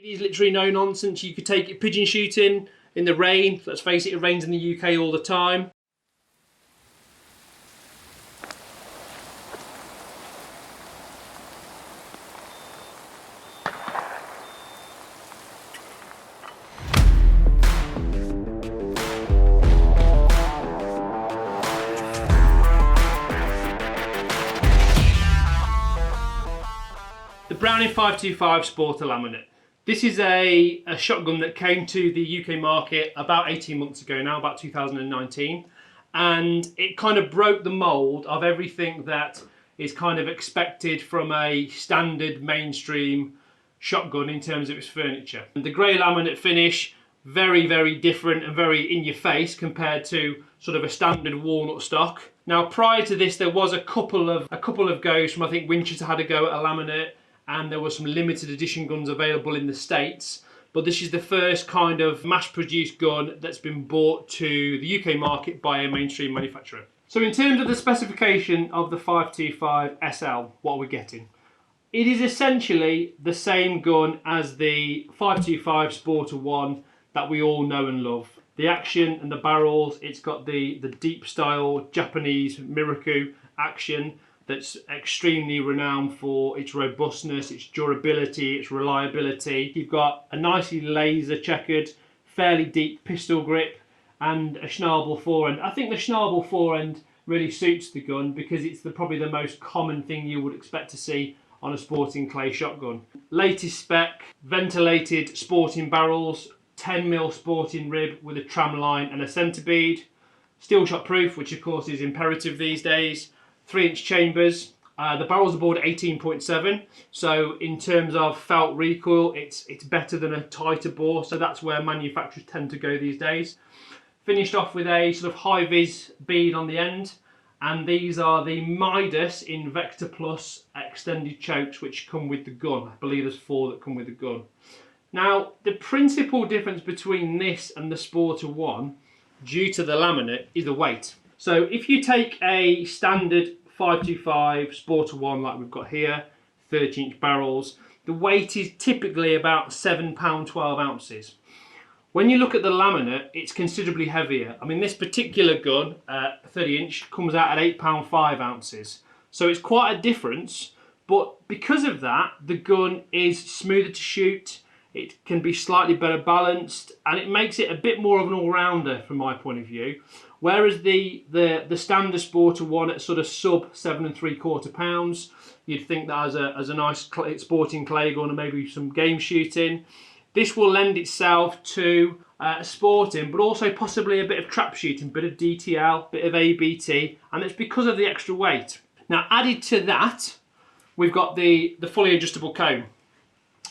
It is literally no nonsense. You could take it pigeon shooting in the rain. Let's face it, it rains in the UK all the time. The Browning 525 Sporter Laminate. This is a shotgun that came to the UK market about 18 months ago now, about 2019. And it kind of broke the mould of everything that is kind of expected from a standard mainstream shotgun in terms of its furniture. And the grey laminate finish, very, very different and very in your face compared to sort of a standard walnut stock. Now prior to this there was a couple of goes from, I think Winchester had a go at a laminate, and there were some limited edition guns available in the States. But this is the first kind of mass-produced gun that's been brought to the UK market by a mainstream manufacturer. So in terms of the specification of the 525 SL, what are we getting? It is essentially the same gun as the 525 Sporter 1 that we all know and love. The action and the barrels, it's got the deep style Japanese Miraku action that's extremely renowned for its robustness, its durability, its reliability. You've got a nicely laser checkered, fairly deep pistol grip and a Schnabel forend. I think the Schnabel forend really suits the gun because it's probably the most common thing you would expect to see on a sporting clay shotgun. Latest spec, ventilated sporting barrels, 10mm sporting rib with a tram line and a centre bead. Steel shot proof, which of course is imperative these days. 3-inch chambers. The barrels are bored at 18.7, so in terms of felt recoil, it's better than a tighter bore, so that's where manufacturers tend to go these days. Finished off with a sort of high-vis bead on the end, and these are the Midas Invector Plus extended chokes which come with the gun. I believe there's 4 that come with the gun. Now, the principal difference between this and the Sporter 1, due to the laminate, is the weight. So if you take a standard 525 Sporter 1 like we've got here, 30-inch barrels, the weight is typically about £7, 12 ounces. When you look at the laminate, it's considerably heavier. I mean, this particular gun, 30-inch, comes out at £8, 5 ounces. So it's quite a difference, but because of that, the gun is smoother to shoot, it can be slightly better balanced, and it makes it a bit more of an all-rounder from my point of view. Whereas the standard Sporter 1 at sort of sub 7 3/4 pounds, you'd think that as a nice sporting clay gun and maybe some game shooting. This will lend itself to sporting, but also possibly a bit of trap shooting, bit of DTL, bit of ABT, and it's because of the extra weight. Now added to that, we've got the fully adjustable comb.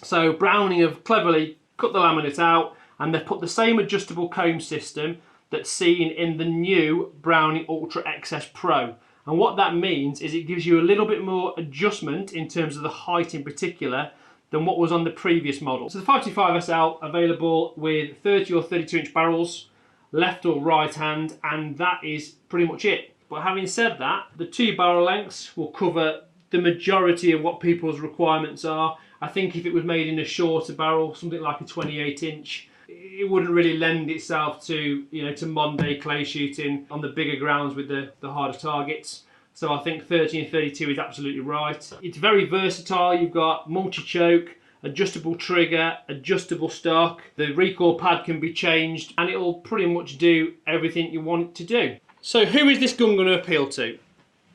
So Browning have cleverly cut the laminate out and they've put the same adjustable comb system that's seen in the new Browning Ultra XS Pro. And what that means is it gives you a little bit more adjustment in terms of the height in particular than what was on the previous model. So the 525 SL available with 30 or 32-inch barrels, left or right hand, and that is pretty much it. But having said that, the 2 barrel lengths will cover the majority of what people's requirements are. I think if it was made in a shorter barrel, something like a 28-inch, it wouldn't really lend itself to, to modern day clay shooting on the bigger grounds with the harder targets. So I think 30 and 32 is absolutely right. It's very versatile. You've got multi-choke, adjustable trigger, adjustable stock. The recoil pad can be changed and it'll pretty much do everything you want it to do. So who is this gun going to appeal to?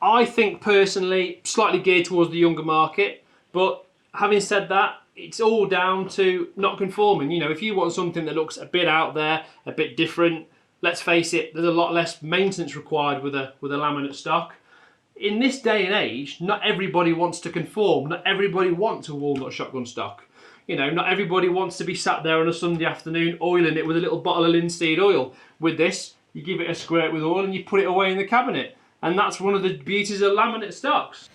I think personally slightly geared towards the younger market, but having said that, it's all down to not conforming. If you want something that looks a bit out there, a bit different, let's face it, there's a lot less maintenance required with a laminate stock. In this day and age, not everybody wants to conform. Not everybody wants a walnut shotgun stock. Not everybody wants to be sat there on a Sunday afternoon oiling it with a little bottle of linseed oil. With this, you give it a squirt with oil and you put it away in the cabinet. And that's one of the beauties of laminate stocks.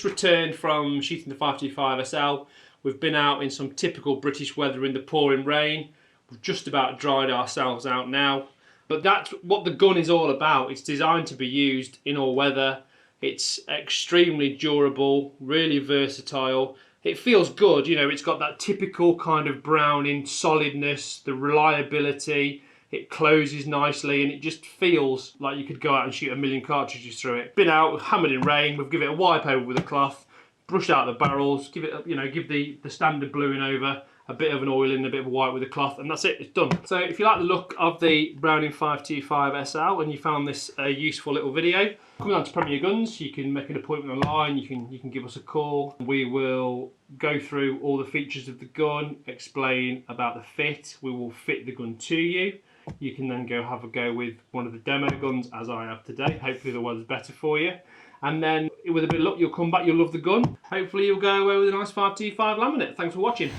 just returned from shooting the 525 SL. We've been out in some typical British weather in the pouring rain. We've just about dried ourselves out now. But that's what the gun is all about. It's designed to be used in all weather. It's extremely durable, really versatile. It feels good, you know, it's got that typical kind of Browning solidness, the reliability. It closes nicely and it just feels like you could go out and shoot 1,000,000 cartridges through it. Been out, hammered in rain, we've given it a wipe over with a cloth, brushed out the barrels, give it, you know, give the standard bluing over, a bit of an oil in, a bit of a white with a cloth, and that's it, it's done. So if you like the look of the Browning 525 SL and you found this a useful little video, come down to Premier Guns, you can make an appointment online, you can give us a call. We will go through all the features of the gun, explain about the fit, we will fit the gun to you. You can then go have a go with one of the demo guns as I have today. Hopefully the weather's better for you. And then with a bit of luck you'll come back, you'll love the gun. Hopefully you'll go away with a nice 525 laminate. Thanks for watching.